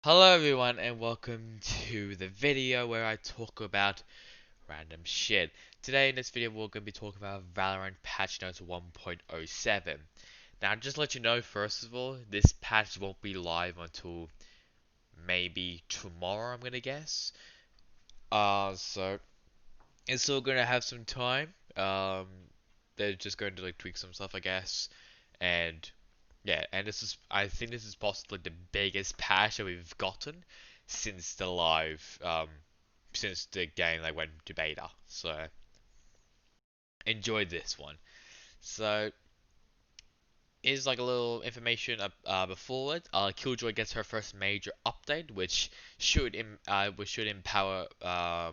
Hello everyone and welcome to the video where I talk about random shit. Today in this video we're going to be talking about Valorant patch notes 1.07. Now just to let you know, first of all, this patch won't be live until maybe tomorrow, I'm gonna guess. So it's still gonna have some time. They're just going to like tweak some stuff, I guess. And yeah, and I think this is possibly the biggest patch that we've gotten since the live, since the game like went to beta. So enjoy this one. So is like a little information before it. Killjoy gets her first major update, which should empower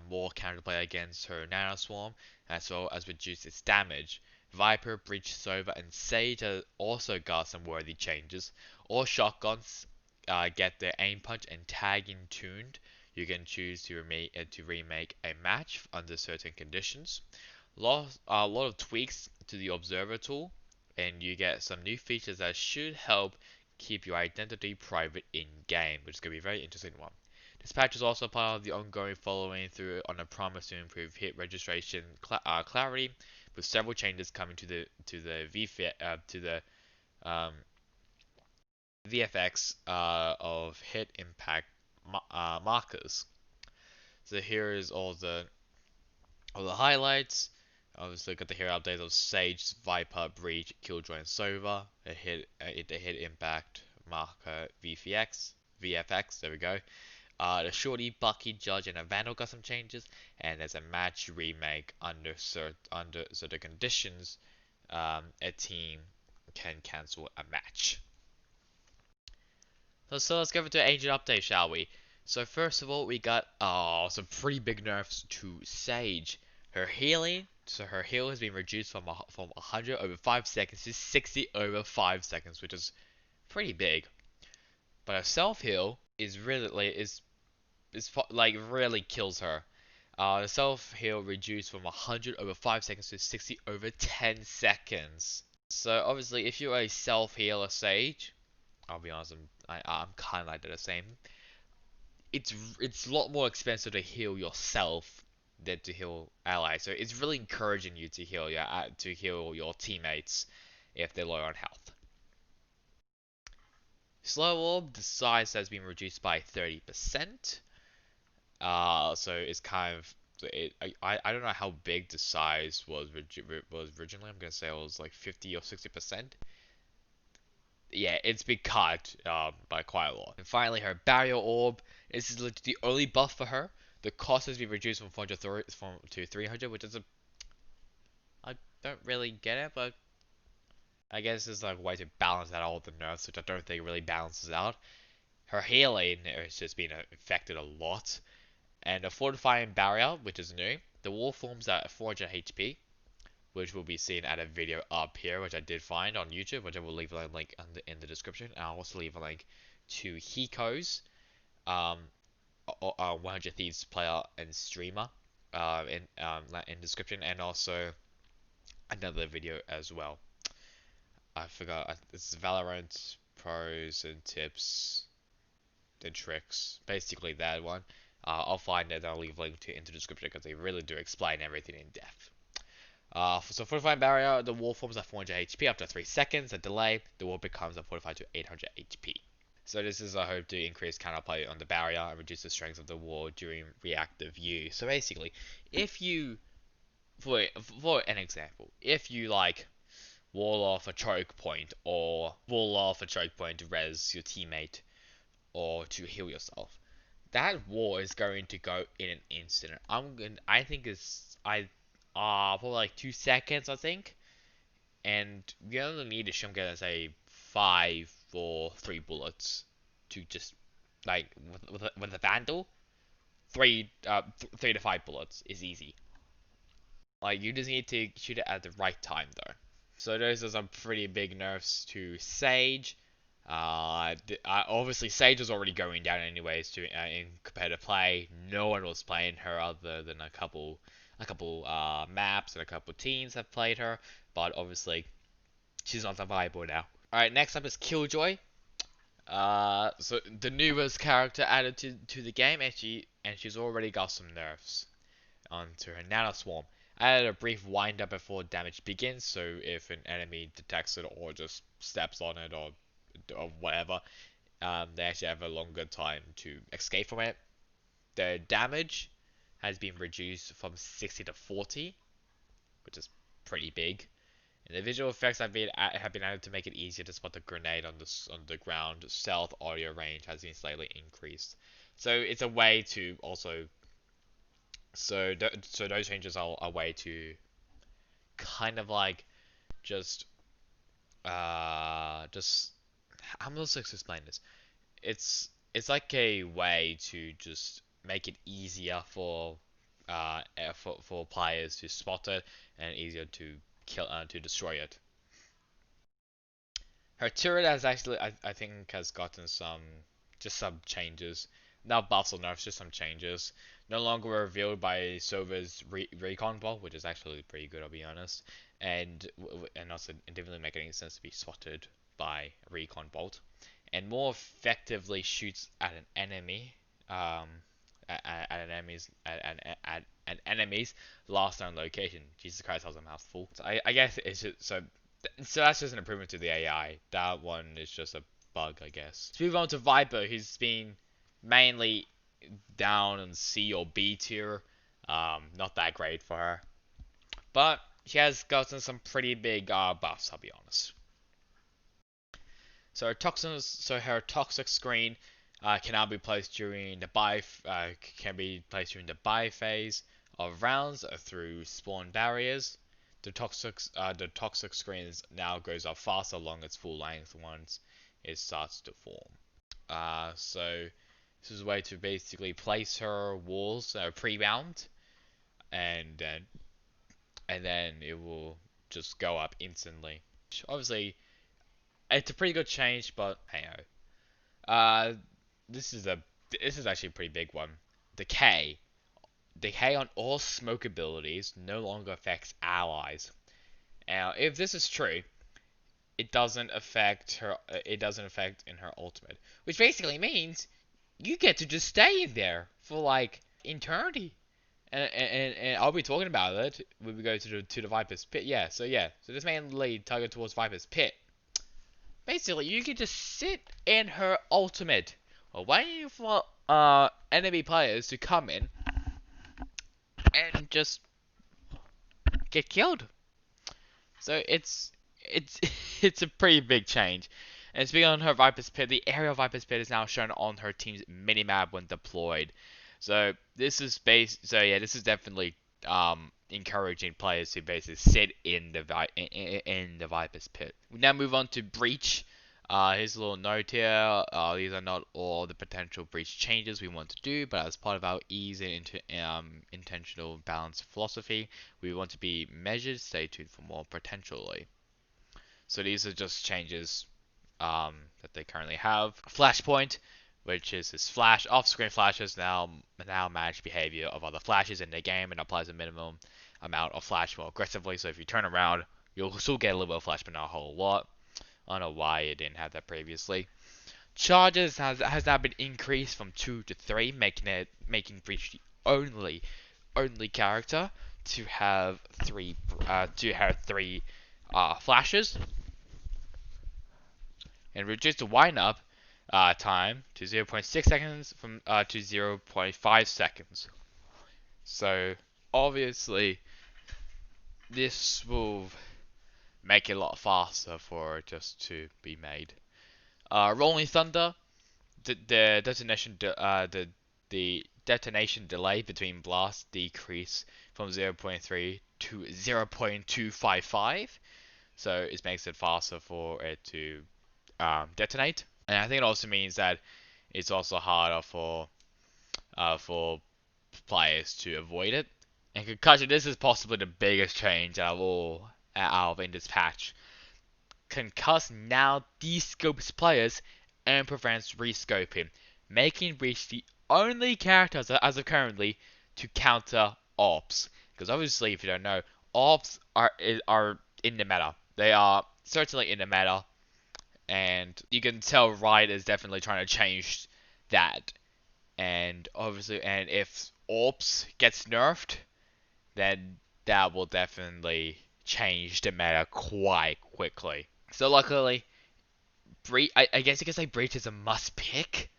more counterplay against her Nano Swarm, as well as reduce its damage. Viper, Breach, Sova, and Sage also got some worthy changes. All shotguns get their aim punch and tagging tuned. You can choose to remake a match under certain conditions. A lot of tweaks to the observer tool, and you get some new features that should help keep your identity private in game, which is going to be a very interesting one. This patch is also part of the ongoing following through on a promise to improve hit registration clarity, with several changes coming to the um, VFX of hit impact markers. So here is all the highlights. Obviously, got the hero updates of Sage, Viper, Breach, Killjoy, and Sova. The hit impact marker VFX. There we go. The Shorty, Bucky, Judge, and a Vandal got some changes, and there's a match remake under certain conditions. A team can cancel a match. So let's go over to Agent Update, shall we? So first of all, we got some pretty big nerfs to Sage. Her healing, so her heal has been reduced from 100 over 5 seconds to 60 over 5 seconds, which is pretty big. But her self heal is like really kills her. The self heal reduced from 100 over 5 seconds to 60 over 10 seconds. So obviously, if you're a self healer Sage, I'll be honest, I'm kind of like the same. It's a lot more expensive to heal yourself than to heal allies. So it's really encouraging you to heal your teammates if they're low on health. Slow orb, the size has been reduced by 30%. So it's kind of I don't know how big the size was originally. I'm gonna say it was like 50 or 60%. Yeah, it's been cut by quite a lot. And finally, her barrier orb. This is literally the only buff for her. The cost has been reduced from 400 to 300, which is I don't really get it, but I guess it's like a way to balance out all the nerfs, which I don't think really balances out. Her healing has just been affected a lot, and a fortifying barrier, which is new. The wall forms at 400 HP, which will be seen at a video up here, which I did find on YouTube, which I will leave a link in the description. And I'll also leave a link to Hiko's 100 Thieves player and streamer in description, and also another video as well. I forgot. It's Valorant pros and tips and tricks. Basically that one. I'll find it and I'll leave a link to it in the description because they really do explain everything in depth. So fortifying barrier, the wall forms at 400 HP after 3 seconds. A delay, the wall becomes at 45 to 800 HP. So this is a hope to increase counterplay on the barrier and reduce the strength of the wall during reactive use. So basically, if you, for an example, if you like wall off a choke point or wall off a choke point to res your teammate or to heal yourself, that wall is going to go in an instant. I think for like 2 seconds, I think. And you only need to shoot gonna say 5 or 3 bullets to just like with a vandal. 3 to 5 bullets is easy. Like you just need to shoot it at the right time though. So those are some pretty big nerfs to Sage. Obviously Sage was already going down anyways in competitive play. No one was playing her other than a couple maps and a couple teams have played her, but obviously she's not that viable now. Alright, next up is Killjoy. So the newest character added to the game, and she's already got some nerfs onto her Nano Swarm. Added a brief wind up before damage begins, so if an enemy detects it or just steps on it or whatever, they actually have a longer time to escape from it. The damage has been reduced from 60 to 40, which is pretty big. And the visual effects have been added to make it easier to spot the grenade on the ground. Stealth audio range has been slightly increased. So it's a way to also so those changes are a way to kind of like just just I'm not supposed to explain this. It's like a way to just make it easier for players to spot it and easier to to destroy it. Her turret has actually, I think, has gotten some changes. Not buffs or nerfs, just some changes. No longer revealed by Sova's recon bolt, which is actually pretty good, I'll be honest. And also, it didn't really make any sense to be spotted by recon bolt. And more effectively shoots at an enemy, at an enemy's last known location. Jesus Christ, that was a mouthful. So I guess it's just, so that's just an improvement to the AI. That one is just a bug, I guess. Let's move on to Viper, who's been mainly down on C or B tier. Not that great for her. But she has gotten some pretty big buffs, I'll be honest. So her toxic screen can now be placed during the buy phase of rounds through spawn barriers. The toxic screens now goes up faster along its full length once it starts to form. So this is a way to basically place her walls pre-round, and then it will just go up instantly. Obviously, it's a pretty good change, but hey ho. This is actually a pretty big one. Decay. Decay on all smoke abilities no longer affects allies. Now, if this is true, it doesn't affect her. It doesn't affect in her ultimate, which basically means you get to just stay in there for like eternity. And I'll be talking about it when we go to the Viper's Pit. So this mainly target towards Viper's Pit. Basically, you can just sit in her ultimate, while waiting for enemy players to come in and just get killed. So it's it's a pretty big change. And speaking on her Viper's Pit, the area of Viper's Pit is now shown on her team's minimap when deployed. So this is definitely encouraging players to basically sit in the Viper's Pit. We now move on to Breach. Here's a little note here. These are not all the potential breach changes we want to do, but as part of our ease and intentional balance philosophy, we want to be measured. Stay tuned for more potentially. So these are just changes that they currently have. Flashpoint, which is this flash off-screen flashes now manage behavior of other flashes in the game and applies a minimum amount of flash more aggressively. So if you turn around, you'll still get a little bit of flash, but not a whole lot. I don't know why it didn't have that previously. Charges has now been increased from 2 to 3, making Breach the only character to have three flashes, and reduce the wind up time to 0.6 seconds to 0.5 seconds. So obviously this will make it a lot faster for it just to be made. Rolling Thunder, the detonation delay between blasts decreased from 0.3 to 0.255, so it makes it faster for it to detonate. And I think it also means that it's also harder for players to avoid it. And concussion, this is possibly the biggest change out of in this patch. Concuss now descopes players and prevents rescoping, making Breach the only character as of currently to counter AWPs. Because obviously, if you don't know, AWPs are in the meta. They are certainly in the meta, and you can tell Riot is definitely trying to change that. And obviously, and if Orbs gets nerfed, then that will definitely change the meta quite quickly. So luckily, I guess you could say Breach is a must pick,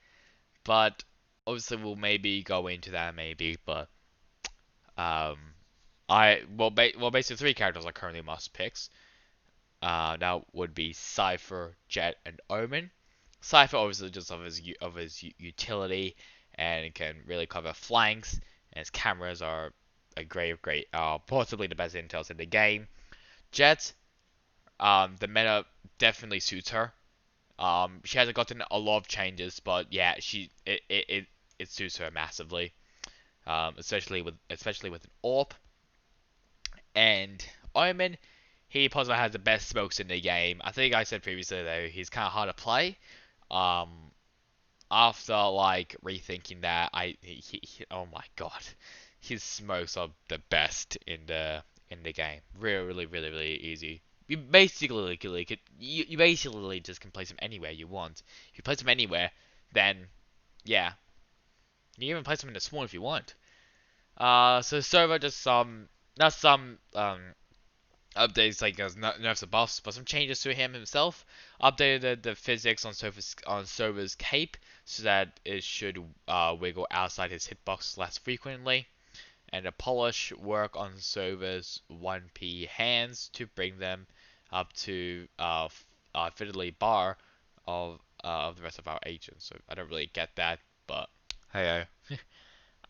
but obviously we'll maybe go into that maybe, but um, basically three characters are currently must picks. That would be Cypher, Jet, and Omen. Cypher obviously just of his utility and can really cover flanks, and his cameras are a great, possibly the best intels in the game. Jet, the meta definitely suits her. She hasn't gotten a lot of changes, but yeah, it suits her massively. Especially with an AWP and Omen. He possibly has the best smokes in the game. I think I said previously though he's kind of hard to play. Um, After like rethinking that, oh my god, his smokes are the best in the game. Really easy. You basically just can place him anywhere you want. If you place him anywhere, then yeah, you can even place him in the spawn if you want. So Sova just not some updates like nerfs and buffs, but some changes to him himself. Updated the physics on Sova's cape so that it should wiggle outside his hitbox less frequently, and a polish work on Sova's 1p hands to bring them up to fiddly bar of the rest of our agents. So I don't really get that, but hey,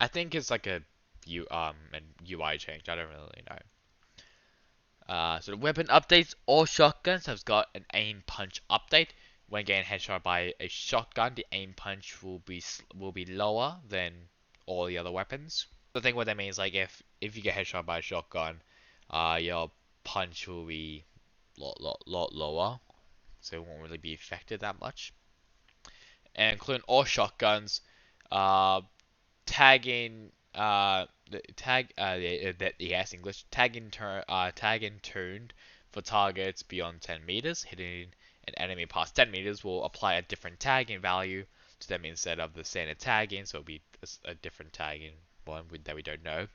I think it's like an UI change. I don't really know. So the weapon updates, all shotguns have got an aim punch update. When getting headshot by a shotgun, the aim punch will be lower than all the other weapons. The thing what that means, like if you get headshot by a shotgun, your punch will be lot lower, so it won't really be affected that much. And including all shotguns, uh, tagging the tag yes English tagging tuned for targets beyond 10 meters. Hitting an enemy past 10 meters will apply a different tagging value to them instead of the standard tagging, so it'll be a different tagging one that we don't know.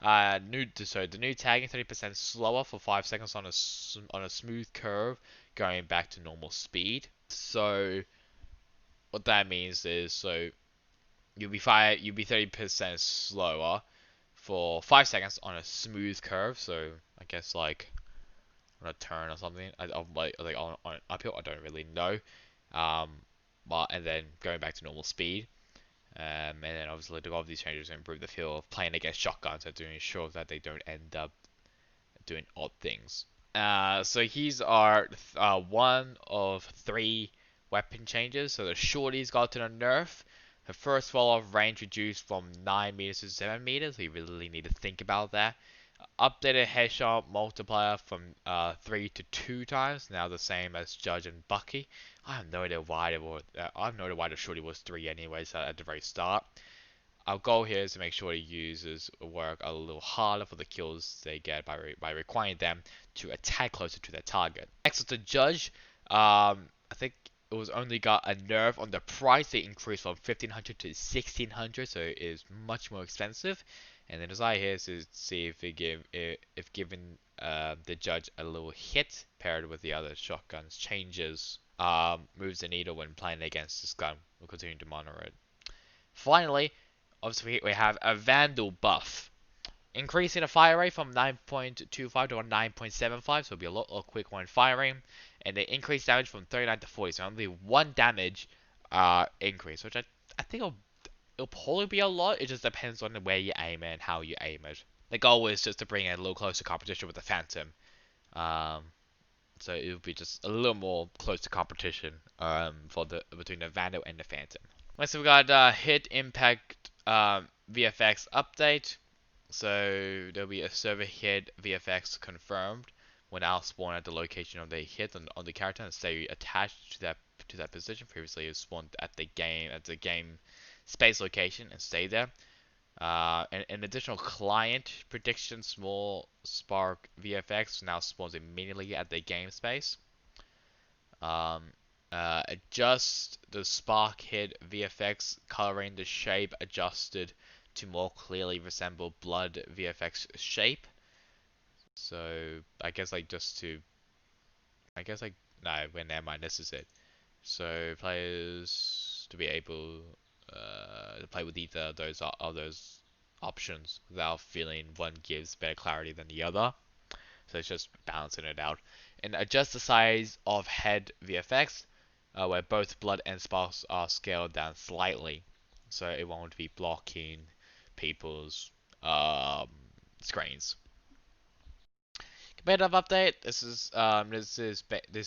The new tagging 30% slower for 5 seconds on a smooth curve, going back to normal speed. So what that means is you'll be 30% slower for 5 seconds on a smooth curve. So I guess like on a turn or something. Like on an uphill. I don't really know. Um, but and then going back to normal speed. And then obviously all of these changes improve the feel of playing against shotguns and to ensure that they don't end up doing odd things. So he's our one of three weapon changes. So the shorty's gotten a nerf. Her first fall off range reduced from 9 meters to 7 meters. So you really need to think about that. Updated headshot multiplier from 3 to 2 times. Now the same as Judge and Bucky. I have no idea why the shorty was 3 anyways at the very start. Our goal here is to make sure the users work a little harder for the kills they get by requiring them to attack closer to their target. Next is the Judge. I think it was only got a nerf on the price. They increased from 1500 to 1600, so it is much more expensive. And the desire here is to see if giving the Judge a little hit paired with the other shotguns changes moves the needle when playing against this gun. We'll continue to monitor it. Finally, obviously we have a Vandal buff. Increasing the fire rate from 9.25 to 9.75, so it'll be a lot quicker when firing. And they increase damage from 39 to 40, so only 1 damage increase, which I think it'll probably be a lot. It just depends on where you aim it and how you aim it. The goal is just to bring it a little closer competition with the Phantom. Um, so it'll be just a little more close to competition between the Vandal and the Phantom. Next we got hit impact VFX update. So there'll be a server hit VFX confirmed when I'll spawn at the location of the hit on the character and stay attached to that position. Previously it spawned at the game space location and stay there. And an additional client prediction small spark VFX now spawns immediately at the game space. Adjust the spark hit VFX coloring the shape adjusted to more clearly resemble blood VFX shape. So I guess like just to I guess like no, well, never mind. This is it. So players to be able to play with either of those options without feeling one gives better clarity than the other. So it's just balancing it out. And adjust the size of head VFX, where both blood and sparks are scaled down slightly, so it won't be blocking people's um, screens. Competitive update. This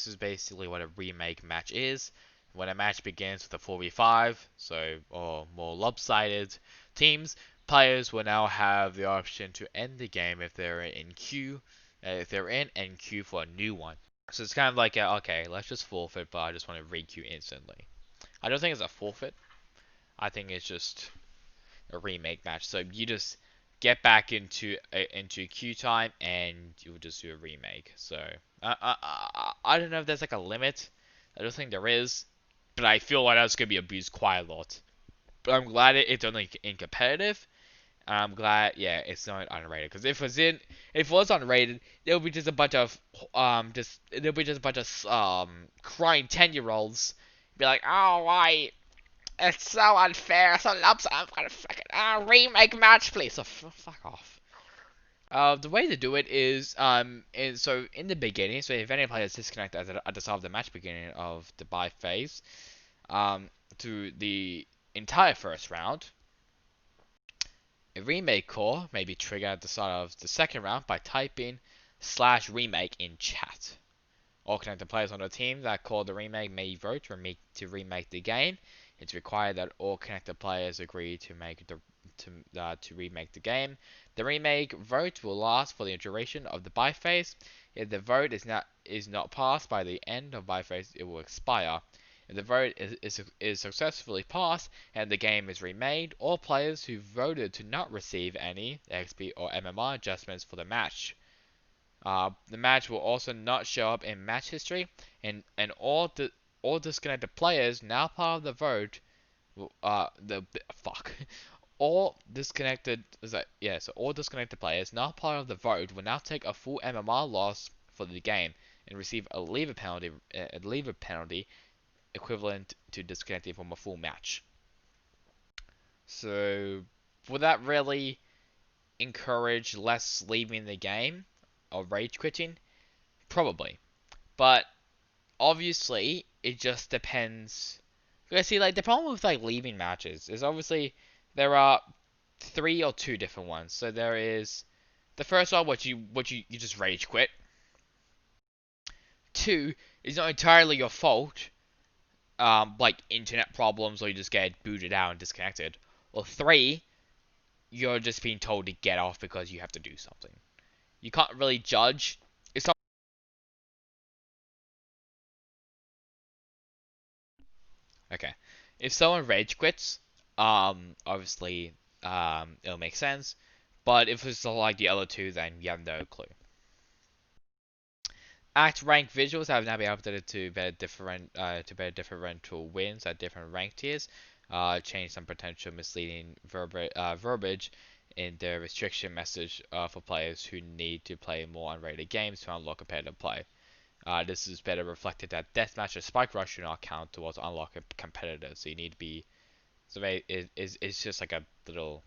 is basically what a remake match is. When a match begins with a 4v5, so or more lopsided teams, players will now have the option to end the game if they're in and queue for a new one. So it's kind of like okay, let's just forfeit, but I just want to re-queue instantly. I don't think it's a forfeit. I think it's just a remake match. So you just get back into queue time and you will just do a remake. So I don't know if there's like a limit. I don't think there is, but I feel like that's gonna be abused quite a lot. But I'm glad it's only in competitive. I'm glad, yeah, it's not unrated. Because if it was unrated, there would be just a bunch of crying 10-year-olds, be like, oh, why it's so unfair, so lopsided. I'm gonna fucking remake match, please. So fuck off. The way to do it is so in the beginning, so if any player is disconnected at the start of the match beginning of the buy phase, to the entire first round, a remake call may be triggered at the start of the second round by typing /remake in chat. All connected players on the team that call the remake may vote to remake the game. It's required that all connected players agree to remake the game. The remake vote will last for the duration of the buy phase. If the vote is not passed by the end of buy phase, it will expire. If the vote is successfully passed and the game is remade, all players who voted to not receive any XP or MMR adjustments for the match. The match will also not show up in match history, and all disconnected players now part of the vote. The fuck. All disconnected is that yeah. So all disconnected players now part of the vote will now take a full MMR loss for the game and receive a leaver penalty equivalent to disconnecting from a full match. So would that really encourage less leaving the game or rage quitting? Probably. But obviously, it just depends. Because see, like the problem with like leaving matches is obviously there are three or two different ones. So there is the first one, you just rage quit. Two is not entirely your fault, like internet problems or you just get booted out and disconnected. Or three, you're just being told to get off because you have to do something. You can't really judge. It's not okay. If someone rage quits, obviously, it'll make sense. But if it's like the other two, then you have no clue. Act rank visuals have now been updated to better differential wins at different rank tiers. Change some potential misleading verbiage in the restriction message for players who need to play more unrated games to unlock competitive play. This is better reflected that deathmatch or spike rush do not count towards unlocking competitors. So you need to be so it's just like a little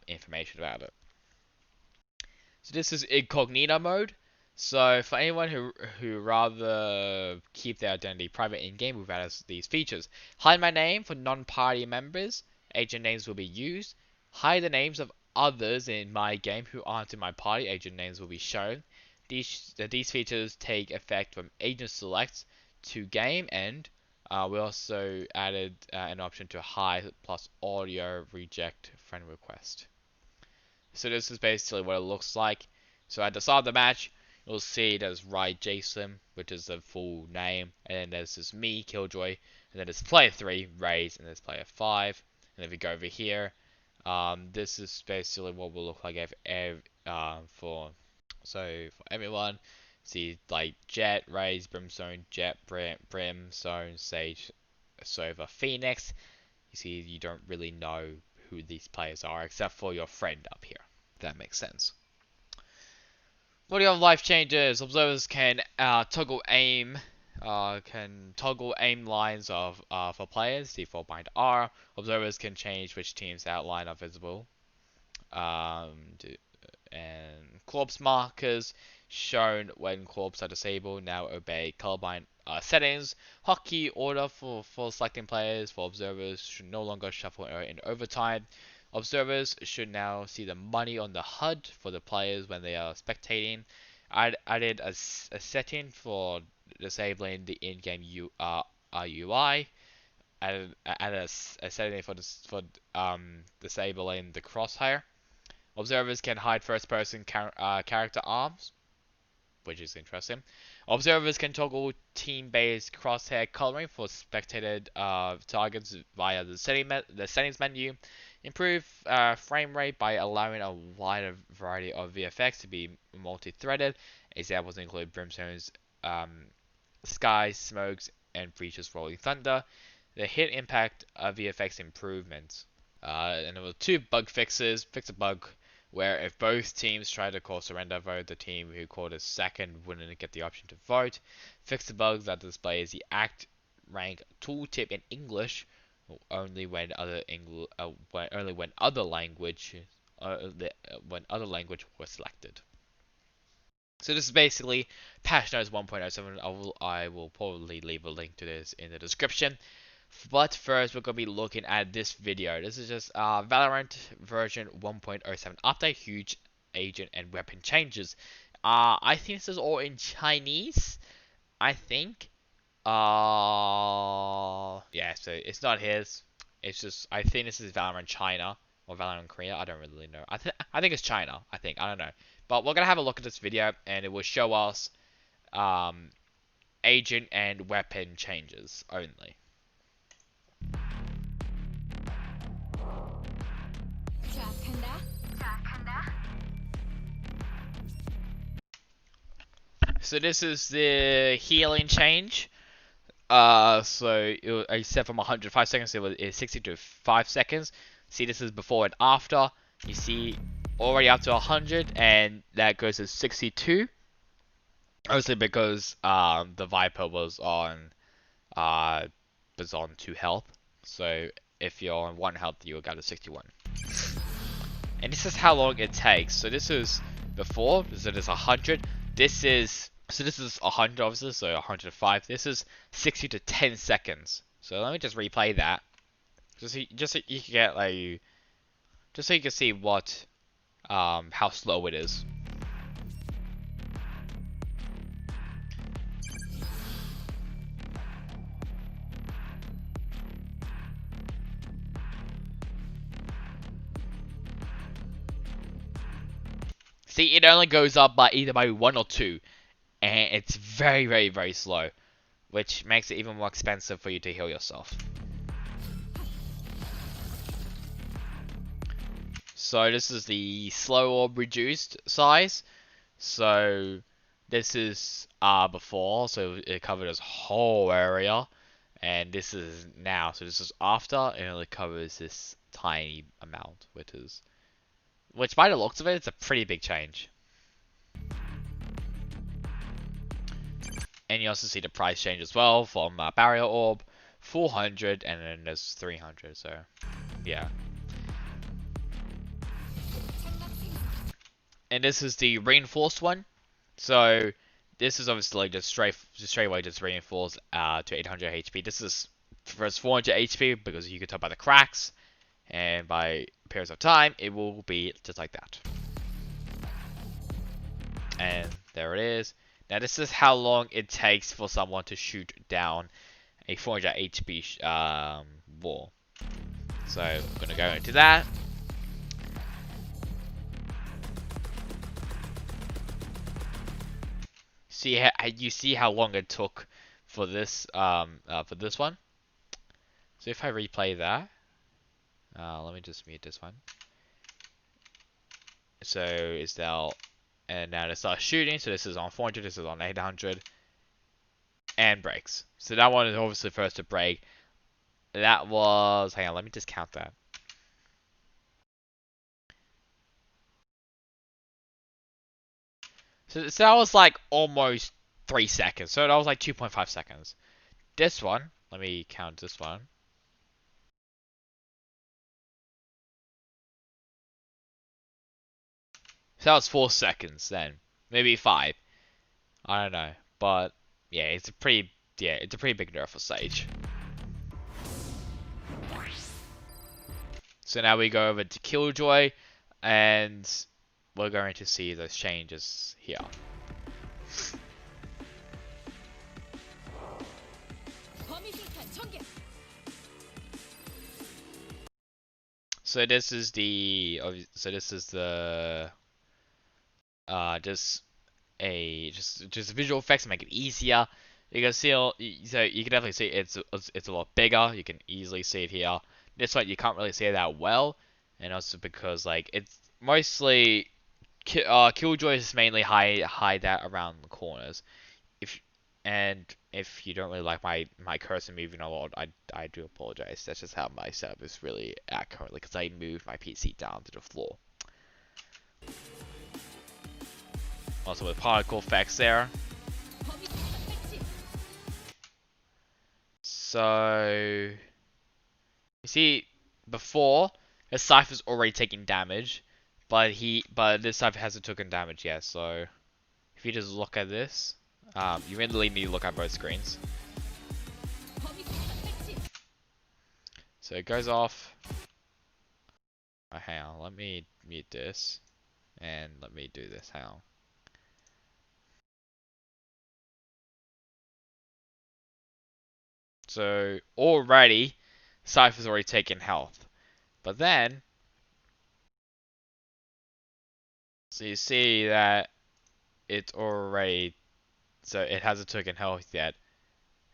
information about it. So this is incognito mode. So for anyone who rather keep their identity private in game, we've added these features. Hide my name for non-party members. Agent names will be used. Hide the names of others in my game who aren't in my party. Agent names will be shown. These features take effect from agent select to game end. We also added an option to hide plus audio reject friend request. So this is basically what it looks like. So at the start of the match, you'll see there's Ride Jason, which is the full name, and then there's this me, Killjoy, and then there's player 3, Raze, and there's player 5. And if we go over here, this is basically what will look like for everyone. See, like Jet, Raze, Brimstone, Jet, Brimstone, Sage, Sova, Phoenix. You see, you don't really know who these players are except for your friend up here. If that makes sense. What do you have life changes? Observers can toggle aim. Can toggle aim lines of for players. Default bind R. Observers can change which team's outline are visible. Um, and corpse markers shown when corpse are disabled now obey colorblind settings. Hotkey order for selecting players for observers should no longer shuffle in overtime. Observers should now see the money on the HUD for the players when they are spectating. I added a setting for disabling the in-game UI. Added a setting for disabling the crosshair. Observers can hide first-person character arms, which is interesting. Observers can toggle team-based crosshair coloring for spectated targets via the settings menu. Improve frame rate by allowing a wider variety of VFX to be multi-threaded. Examples include Brimstone's skies, smokes, and breaches rolling thunder. The hit impact VFX improvements. And there were two bug fixes. Fix a bug where if both teams try to call surrender vote, the team who called a second wouldn't get the option to vote. Fix the bug that displays the act rank tooltip in English only when when other language was selected. So this is basically patch notes 1.07. I will probably leave a link to this in the description. But first, we're going to be looking at this video. This is just Valorant version 1.07 update, huge agent and weapon changes. I think this is all in Chinese. I think. Yeah, so it's not his. It's just I think this is Valorant China or Valorant Korea. I don't really know. I think it's China. I don't know. But we're gonna have a look at this video, and it will show us agent and weapon changes only. So this is the healing change. So I set from 105 seconds, it's 60 to 5 seconds. See, this is before and after. You see, already up to 100, and that goes to 62. Obviously, because the Viper was on 2 health. So if you're on 1 health, you will go to 61. And this is how long it takes. So this is before, so this is 100. This is 100 obviously, so 105. This is 60 to 10 seconds. So let me just replay that. Just so you can get like, just so you can see what how slow it is. See, it only goes up by either by 1 or 2, and it's very, very, very slow, which makes it even more expensive for you to heal yourself. So this is the slow orb reduced size. So this is before, so it covered this whole area, and this is now. So this is after, and it only covers this tiny amount, which by the looks of it, it's a pretty big change. And you also see the price change as well from barrier orb, 400, and then there's 300. So yeah. And this is the reinforced one. So this is obviously just straight away just reinforced to 800 HP. This is first 400 HP because you can tell by the cracks, and by periods of time it will be just like that. And there it is. Now this is how long it takes for someone to shoot down a 400 HP wall. So I'm gonna go into that. You see how long it took for this one. So if I replay that, let me just mute this one. So it's now And now it starts shooting. So this is on 400, this is on 800. And breaks. So that one is obviously first to break. That was... Hang on, let me just count that. So that was like almost 3 seconds. So that was like 2.5 seconds. This one, let me count this one. So that was 4 seconds then. Maybe 5. I don't know. But yeah, it's a pretty big nerf for Sage. So now we go over to Killjoy, and we're going to see those changes here. So this is the just visual effects to make it easier. You can see, so you can definitely see it's a lot bigger. You can easily see it here. This one you can't really see it that well, and also because like it's mostly Killjoy is mainly hide that around the corners. If you don't really like my cursor moving a lot, I do apologize. That's just how my setup is really at currently because I moved my PC down to the floor. Also with particle effects there. So you see before the Cypher's already taking damage, but this Cypher hasn't taken damage yet. So if you just look at this, you really need to look at both screens. So it goes off. Oh, hang on, let me mute this, and let me do this. Hang on. So already, Cypher's already taken health. But then, so you see that it's already, so it hasn't taken health yet.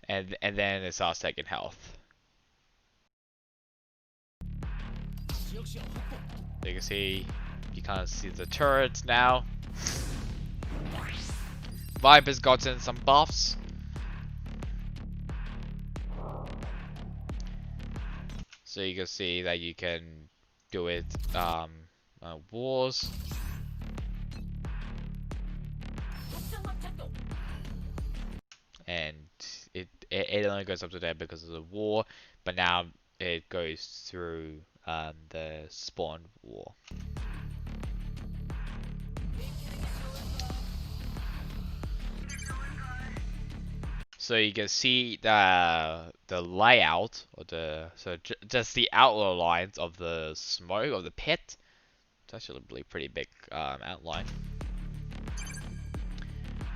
And then it starts taking health. So you can see, you kind of see the turrets now. Viper's gotten some buffs. So you can see that you can do it wars. And it only goes up to there because of the war, but now it goes through the spawn war. So you can see the layout or just the outline lines of the smoke of the pit. It's actually a pretty big outline.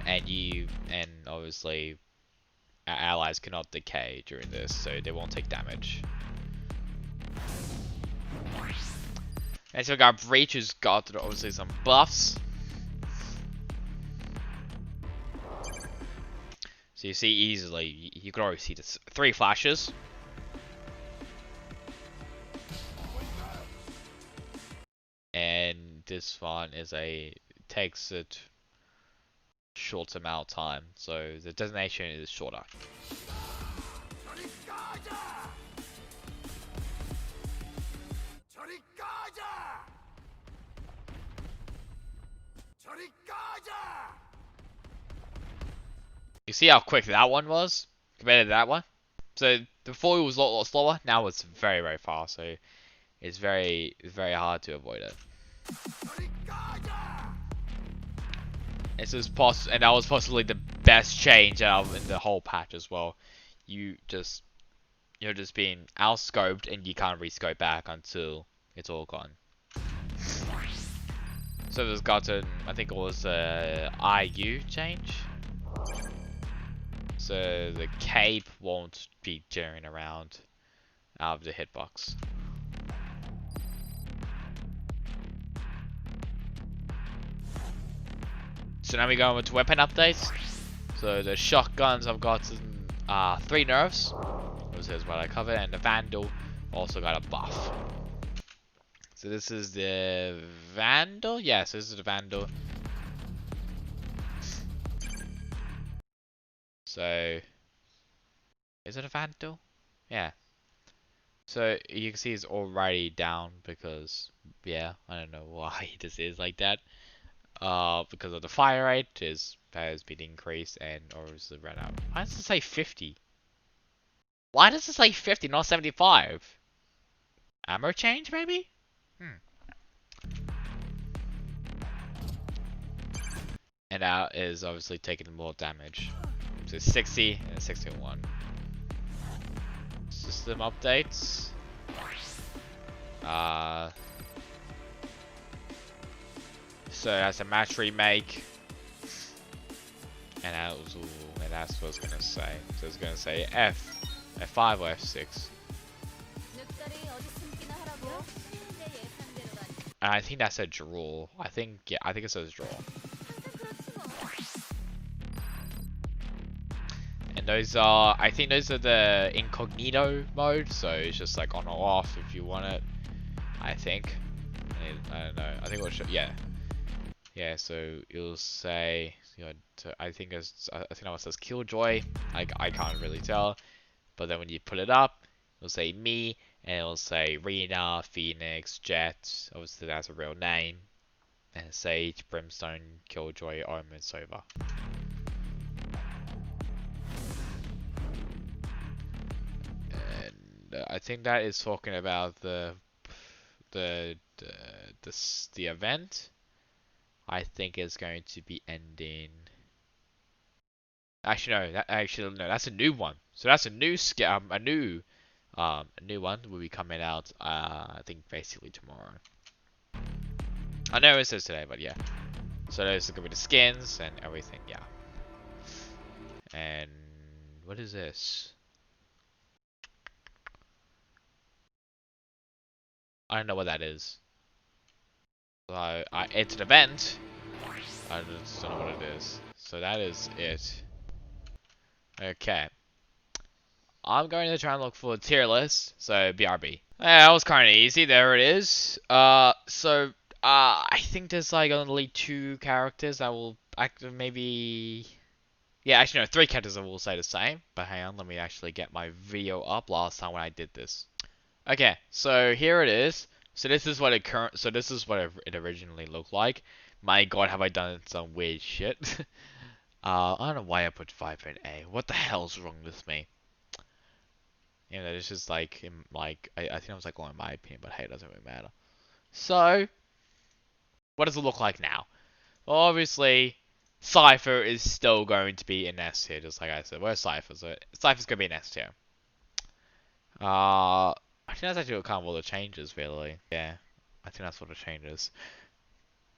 And obviously our allies cannot decay during this, so they won't take damage. And so we got Breach, who's got obviously some buffs. So you see easily, you can already see the 3 flashes. And this one takes it short amount of time, so the detonation is shorter. You see how quick that one was compared to that one? So before it was a lot slower, now it's very, very fast, so it's very hard to avoid it. And that was possibly the best change in the whole patch as well. You're just being outscoped and you can't rescope back until it's all gone. So there's gotten, I think it was IU change. So the cape won't be tearing around out of the hitbox. So now we go over to weapon updates. So the shotguns I've got 3 nerfs. This is what I covered, and the Vandal also got a buff. So this is the Vandal. Yes, this is the Vandal. So, is it a Vandal? Yeah. So you can see it's already down because, yeah, I don't know why this is like that. Because of the fire rate has been increased and obviously run out. Why does it say 50? Why does it say 50, not 75? Ammo change, maybe? Hmm. And now is obviously taking more damage. So 60 and 61. System updates. Uh, so that's a match remake. And that's what it's gonna say. So it's gonna say F5 or F6. And I think that's a draw. Yeah, I think it says draw. And I think those are the incognito mode, so it's just like on or off if you want it. I think. I don't know. I think it'll show, yeah. Yeah, so it'll say, you know, I think that one says Killjoy. I can't really tell. But then when you put it up, it'll say me, and it'll say Rena, Phoenix, Jet. Obviously that's a real name. And Sage, Brimstone, Killjoy, Omen, Sova. And I think that is talking about the the event. I think is going to be ending. Actually, no. That's a new one. So that's a new a new one will be coming out. I think basically tomorrow. I know it says today, but yeah. So those are gonna be the skins and everything. Yeah. And what is this? I don't know what that is. So it's an event. I just don't know what it is. So that is it. Okay. I'm going to try and look for a tier list. So BRB. Yeah, that was kind of easy. There it is. I think there's like only two characters that will act maybe. Yeah, actually no, three characters that will say the same. But hang on, let me actually get my video up last time when I did this. Okay, so here it is. So this is what it originally looked like. My God, have I done some weird shit? I don't know why I put 5.A. What the hell's wrong with me? You know, it's just like, I think I was like going my opinion, but hey, it doesn't really matter. So, what does it look like now? Well, obviously, Cypher is still going to be in S tier, just like I said. Where's Cypher? So, Cypher's going to be in S tier. I think that's actually kind of all the changes, really. Yeah, I think that's what the changes.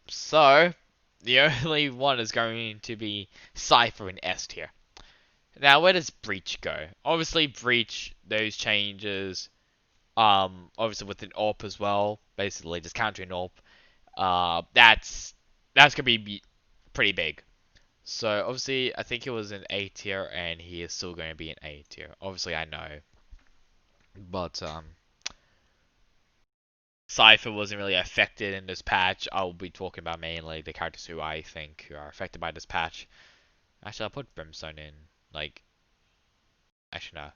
So, the only one is going to be Cypher in S tier. Now, where does Breach go? Obviously, Breach, those changes, obviously with an AWP as well, basically just countering AWP, that's gonna be pretty big. So, obviously, I think it was in A tier, and he is still going to be in A tier. Obviously, I know. But, Cypher wasn't really affected in this patch. I'll be talking about mainly the characters who I think are affected by this patch. Actually, I'll put Brimstone in. Like, actually, no.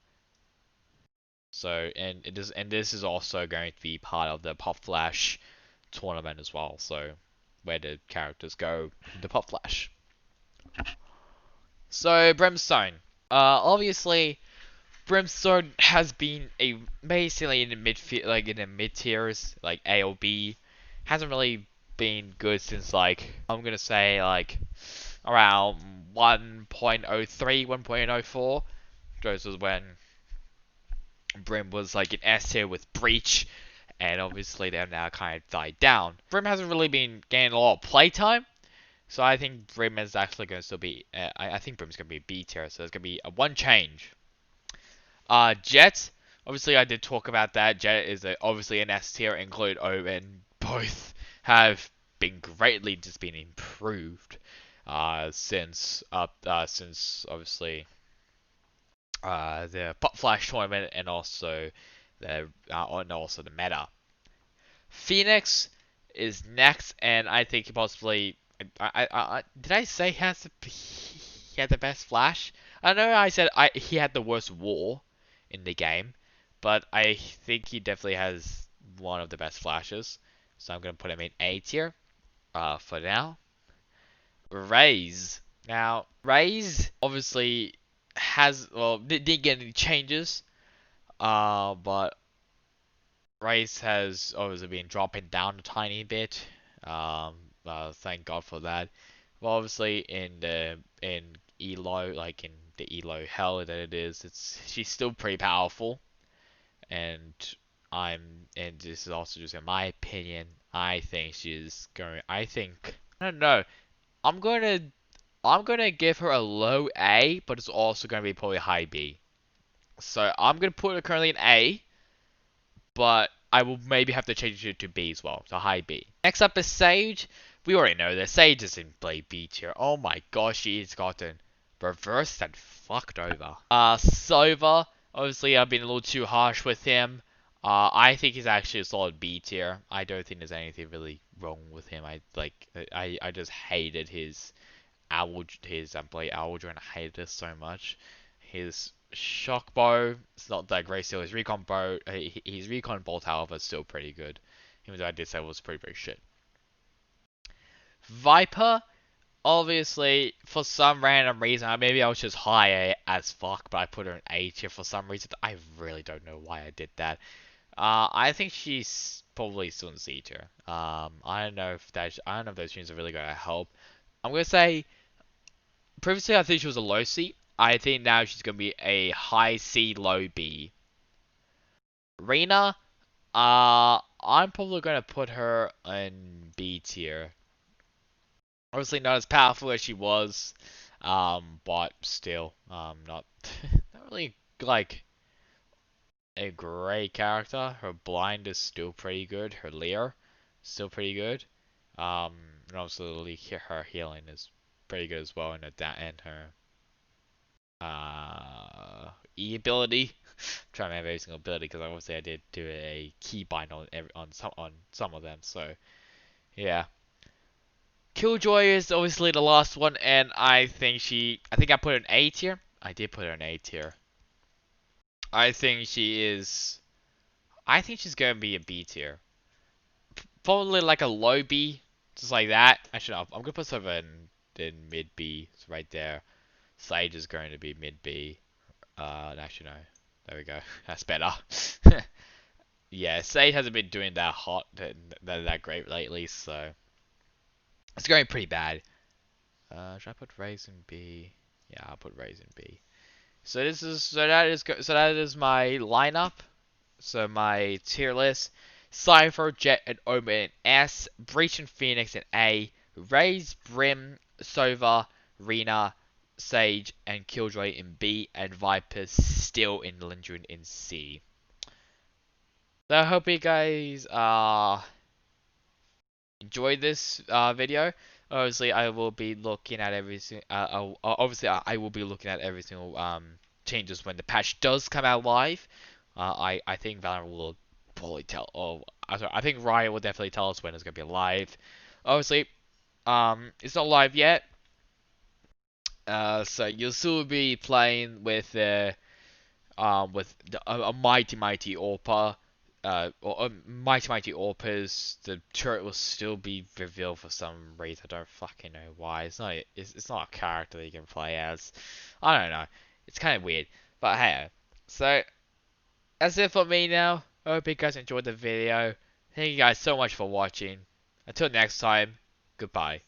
So, this is also going to be part of the Pop Flash tournament as well. So, where the characters go, the Pop Flash. So, Brimstone. Obviously, Brimstone has been basically in the like in the mid tiers, like A or B. Hasn't really been good since like I'm gonna say like around 1.03, 1.04. Those was when Brim was like an S tier with Breach, and obviously they've now kind of died down. Brim hasn't really been getting a lot of playtime, so I think Brim is actually going to still be. I think Brim's going to be B tier, so there's going to be a one change. Jet. Obviously, I did talk about that. Jet is obviously an S tier, include Owen. Both have been greatly just been improved since obviously the Pop Flash tournament and also the meta. Phoenix is next, and I think possibly did I say he had the best Flash? I know I said he had the worst war in the game, but I think he definitely has one of the best flashes. So I'm gonna put him in A tier. For now. Raze. Now, Raze obviously didn't get any changes. But Raze has obviously been dropping down a tiny bit. Um, thank God for that. Well, obviously in Elo, like in the Elo hell that it is, she's still pretty powerful. And and this is also just in my opinion. I think she's going. I don't know. I'm gonna I'm gonna give her a low A, but it's also gonna be probably high B. So I'm gonna put her currently in A, but I will maybe have to change it to B as well, so high B. Next up is Sage. We already know that Sage is in play B tier. Oh my gosh, she's gotten reversed and fucked over. Sova. Obviously, I've been a little too harsh with him. I think he's actually a solid B tier. I don't think there's anything really wrong with him. I just hated his play Aldrin. I hated this so much. His shock bow, it's not that great still. His recon bow, his recon bolt, however, is still pretty good. Even though I did say it was pretty shit. Viper, obviously, for some random reason, maybe I was just high as fuck, but I put her in A tier for some reason. I really don't know why I did that. I think she's probably still in C tier. I don't know if those tunes are really gonna help. I'm gonna say previously I think she was a low C. I think now she's gonna be a high C, low B. Reyna, I'm probably gonna put her in B tier. Obviously not as powerful as she was, but still, not not really like a great character. Her blind is still pretty good. Her Leer, still pretty good. And obviously her healing is pretty good as well, and her E ability. I'm trying to have every single ability because obviously I did do a keybind on some of them. So yeah, Killjoy is obviously the last one, and I think I put her in A tier. I did put her in A tier. I think she is. I think she's gonna be a B tier. Probably like a low B, just like that. Actually, no, I'm gonna put Sova in mid B. It's right there. Sage is going to be mid B. Actually no. There we go. That's better. Yeah, Sage hasn't been doing that great lately, so it's going pretty bad. Should I put Raisin B? Yeah, I'll put Raisin B. So that is my lineup. So my tier list: Cypher, Jet, and Omen in S, Breach and Phoenix in A, Raze, Brim, Sova, Rena, Sage, and Killjoy in B, and Viper still in Lindrum in C. So I hope you guys enjoyed this video. Obviously, I will be looking at I will be looking at every single changes when the patch does come out live. I think Valorant will probably tell. Oh, I think Riot will definitely tell us when it's gonna be live. Obviously, it's not live yet. So you'll still be playing with a mighty Orpa, or mighty Orpas. The turret will still be revealed for some reason. I don't fucking know why. It's not a character that you can play as. I don't know. It's kind of weird. But hey, so that's it for me now. I hope you guys enjoyed the video. Thank you guys so much for watching. Until next time, goodbye.